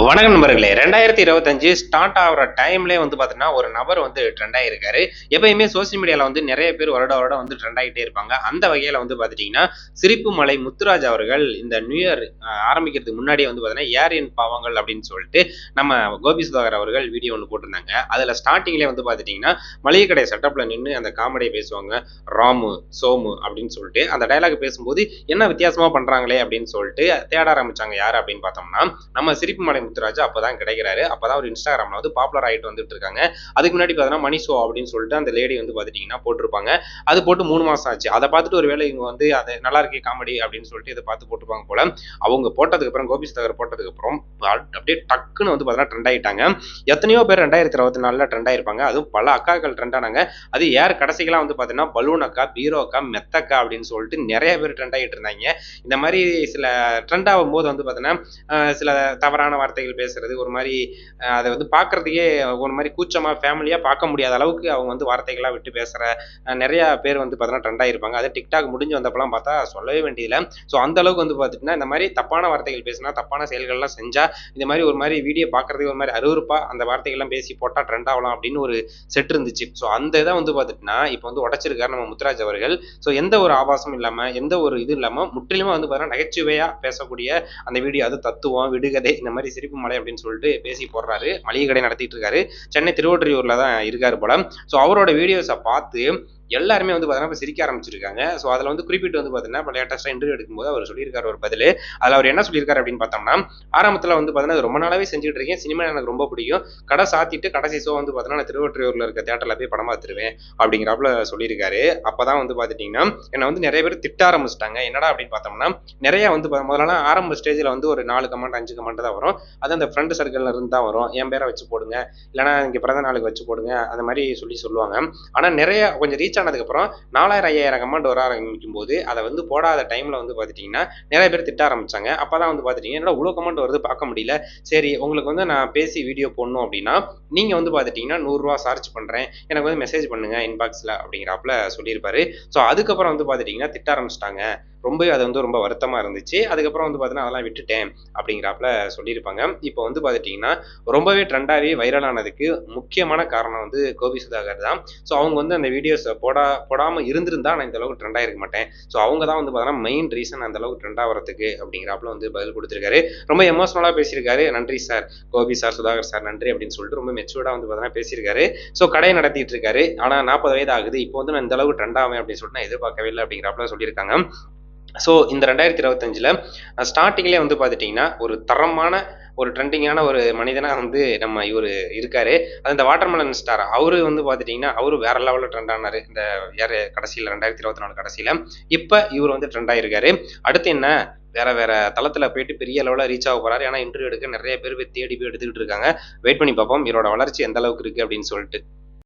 வணக்கம் நண்பர்களே. 2025 ஸ்டார்ட் ஆகுற டைம்லயே பார்த்தீங்கன்னா, ஒரு நபர் ட்ரெண்ட் ஆகியிருக்காரு. எப்பயுமே சோசியல் மீடியால நெறைய பேர் வருடம் ட்ரெண்ட் ஆகிட்டே இருப்பாங்க. அந்த வகையில பார்த்துட்டீங்கன்னா, சிரிப்பு மலை முத்துராஜ் அவர்கள் இந்த நியூ இயர் ஆரம்பிக்கிறதுக்கு முன்னாடியே பார்த்தீங்கன்னா, ஏர் என் பாவங்கள் அப்படின்னு சொல்லிட்டு நம்ம கோபி சுதாகர் அவர்கள் வீடியோ ஒண்ணு போட்டிருந்தாங்க. அதுல ஸ்டார்ட்டிங்லயே பார்த்துட்டீங்கன்னா, மளிகை கடை செட்டப்ல நின்னு அந்த காமெடிய பேசுவாங்க. ராமு, சோமு அப்படின்னு சொல்லிட்டு அந்த டயலாக் பேசும்போது, என்ன வித்தியாசமா பண்றாங்களே அப்படின்னு சொல்லிட்டு தேட ஆரம்பிச்சாங்க. யாரு அப்படின்னு பார்த்தோம்னா, நம்ம சிரிப்பு மலை முத்துராஜ் அப்பதான் கிடைக்கிறாரு. அப்பதான் ஒரு இன்ஸ்டாகிராம்ல பாப்புலர் ஆயிட்டு வந்துட்டு இருக்காங்க. அதுக்கு முன்னாடி பார்த்தீங்கன்னா மணி ஷோ அப்படின்னு சொல்லிட்டு அந்த லேடி பாத்துட்டீங்கன்னா போட்டிருப்பாங்க. அது போட்டு 3 மாசம் ஆச்சு. அதை பார்த்துட்டு ஒருவேளை இவங்க அது நல்லா இருக்கே காமெடி அப்படின்னு சொல்லிட்டு இதை பார்த்து போட்டுப்பாங்க போல. அவங்க போட்டதுக்கு அப்புறம் கோபி சுதாகர் போட்டதுக்கு அப்புறம் அப்படியே டக்குன்னு பார்த்தீங்கன்னா ட்ரெண்ட் ஆயிட்டாங்க. எத்தனையோ பேர் 2024 ட்ரெண்ட் ஆயிருப்பாங்க. அதுவும் பல அக்காக்கள் ட்ரெண்ட் ஆனாங்க. அது யார் கடைசிகளா பார்த்தீங்கன்னா பலூன் அக்கா, பீரோ அக்கா, மெத்தக்கா அப்படின்னு சொல்லிட்டு நிறைய பேர் ட்ரெண்ட் ஆகிட்டு இருந்தாங்க. இந்த மாதிரி சில ட்ரெண்ட் ஆகும் போது பார்த்தீங்கன்னா சில தவறான வார்த்தைகள் பேசுறது ஒரு மாதிரி அதை பார்க்கறதுக்கே ஒரு மாதிரி கூச்சமா ஃபேமிலியா பார்க்க முடியாத அளவுக்கு அவங்க வார்த்தைகளா விட்டு பேசுற நிறைய பேர் பார்த்தீங்கன்னா ட்ரெண்ட் ஆகிருப்பாங்க. அது டிக்டாக் முடிஞ்சு வந்தப்பெல்லாம் பார்த்தா சொல்லவே வேண்டியதில்லை. ஸோ அந்த அளவுக்கு பார்த்துட்டுனா இந்த மாதிரி தப்பான வார்த்தைகள் பேசினா தப்பான செயல்கள்லாம் செஞ்சா இந்த மாதிரி ஒரு மாதிரி வீடியோ பார்க்கறதுக்கு ஒரு மாதிரி அருவருப்பா அந்த வார்த்தைகள்லாம் பேசி போட்டா ட்ரெண்ட் ஆகலாம் அப்படின்னு ஒரு செட் இருந்துச்சு. ஸோ அந்த இதை பார்த்துட்டுனா இப்போ உடைச்சிருக்காரு நம்ம முத்துராஜ் அவர்கள். ஸோ எந்த ஒரு ஆபாசமும் இல்லாம எந்த ஒரு இது இல்லாம முற்றிலுமா பார்த்தீங்கன்னா நகைச்சுவையா பேசக்கூடிய அந்த வீடியோ, அது தத்துவம், விடுகதை, இந்த மாதிரி சிரிப்பு மலை அப்படின்னு சொல்லிட்டு பேசி போடுறாரு. மளிகை கடை நடத்திட்டு இருக்காரு. சென்னை திருவொற்றியூர்ல தான் இருக்காரு போல. ஸோ அவரோட வீடியோஸை பார்த்து எல்லாருமே பார்த்தீங்கன்னா சிரிக்க ஆரம்பிச்சிருக்காங்க. ஸோ அதில் குறிப்பிட்டு பார்த்தீங்கன்னா இப்போ லேட்டஸ்ட்டாக இன்டர்வியூ எடுக்கும்போது அவர் சொல்லியிருக்காரு ஒரு பதில். அதில் அவர் என்ன சொல்லியிருக்காரு அப்படின்னு பார்த்தோம்னா, ஆரம்பத்தில் பார்த்தீங்கன்னா ரொம்ப நாளாவே செஞ்சுட்டு இருக்கேன். சினிமா எனக்கு ரொம்ப பிடிக்கும். கடை சாத்திட்டு கடைசி ஷோ பார்த்தீங்கன்னா நான் திருவொற்றியூரில் இருக்க தேட்டரில் போய் படம் பார்த்துருவேன் அப்படிங்கிறப்பல சொல்லியிருக்காரு. அப்போ தான் பார்த்துட்டிங்கன்னா என்னை நிறைய பேர் திட்ட ஆரம்பிச்சிட்டாங்க. என்னடா அப்படின்னு பார்த்தோம்னா, நிறைய முதல்ல ஆரம்ப ஸ்டேஜில் ஒரு 4 கமெண்ட் 5 கமெண்ட் தான் வரும். அது அந்த ஃப்ரெண்ட் சர்க்கிள்ல இருந்து தான் வரும். என் பேரை வச்சு போடுங்க, இல்லைனா இங்கே பிறந்த நாளுக்கு வச்சு போடுங்க, அந்த மாதிரி சொல்லுவாங்க. ஆனால் நிறைய கொஞ்சம் ரீச் ஆனதுக்கப்புறம் 4000 5000 கமெண்ட் வர ஆரம்பிக்கும் போது அதை போடாத டைம்ல பார்த்துட்டீங்கன்னா நிறைய பேர் திட்ட ஆரம்பிச்சாங்க. அப்பதான் பார்த்துட்டீங்கன்னா என்னடா இவ்வளோ கமெண்ட் வருது பார்க்க முடியல. சரி உங்களுக்கு நான் பேசி வீடியோ போடணும் அப்படின்னா நீங்க பார்த்துட்டீங்கன்னா ரூ. 100 சார்ஜ் பண்றேன், எனக்கு மெசேஜ் பண்ணுங்க இன்பாக்ஸ்ல அப்படிங்கிறப்பல சொல்லியிருப்பாரு. ஸோ அதுக்கப்புறம் பார்த்துட்டீங்கன்னா திட்ட ஆரம்பிச்சிட்டாங்க. ரொம்பவே அது ரொம்ப வருத்தமா இருந்துச்சு. அதுக்கப்புறம் பார்த்தீங்கன்னா அதெல்லாம் விட்டுட்டேன் அப்படிங்கிறப்பல சொல்லியிருப்பாங்க. இப்போ பார்த்துட்டீங்கன்னா ரொம்பவே ட்ரெண்டாகவே வைரல் ஆனதுக்கு முக்கியமான காரணம் கோபி சுதாகர் தான். ஸோ அவங்க அந்த வீடியோஸை போடாம இருந்திருந்தா நான் இந்த அளவுக்கு ட்ரெண்ட் ஆகிருக்க மாட்டேன். ஸோ அவங்க தான் பார்த்தீங்கன்னா மெயின் ரீசன் அந்த அளவுக்கு ட்ரெண்ட் ஆகிறதுக்கு அப்படிங்கிறப்பல பதில் கொடுத்துருக்காரு. ரொம்ப எமோஷனலாக பேசியிருக்காரு. நன்றி sir, Gopi sir, Sudhakar sir நன்றி அப்படின்னு சொல்லிட்டு ரொம்ப மெச்சூர்டாக பார்த்தீங்கன்னா பேசியிருக்காரு. ஸோ கடையை நடத்திட்டு இருக்காரு. ஆனால் 40 வயது ஆகுது. இப்போ நான் இந்த அளவுக்கு ட்ரெண்ட் ஆவேன் அப்படின்னு சொல்லிட்டு நான் எதிர்பார்க்கவே இல்லை அப்படிங்கிறப்பல சொல்லியிருக்காங்க. ஸோ இந்த 2025 ஸ்டார்டிங்லேயே பார்த்துட்டிங்கன்னா ஒரு தரமான ஒரு ட்ரெண்டிங்கான ஒரு மனிதனா நம்ம இவர் இருக்காரு. அது இந்த வாட்டர்மெலன் ஸ்டார் அவரு பார்த்துட்டிங்கன்னா அவரு வேற லெவலில் ட்ரெண்ட் ஆனாரு. இந்த கடைசியில் 2024 கடைசியில் இப்போ இவர் ட்ரெண்ட் ஆகிருக்காரு. அடுத்து என்ன வேற தளத்தில் போயிட்டு பெரிய லெவலில் ரீச் ஆக போறாரு. ஏன்னா இன்டர்வியூ எடுக்க நிறைய பேர் தேடி போய் எடுத்துக்கிட்டு இருக்காங்க. வெயிட் பண்ணி பார்ப்போம் இவரோட வளர்ச்சி எந்த அளவுக்கு இருக்கு அப்படின்னு சொல்லிட்டு.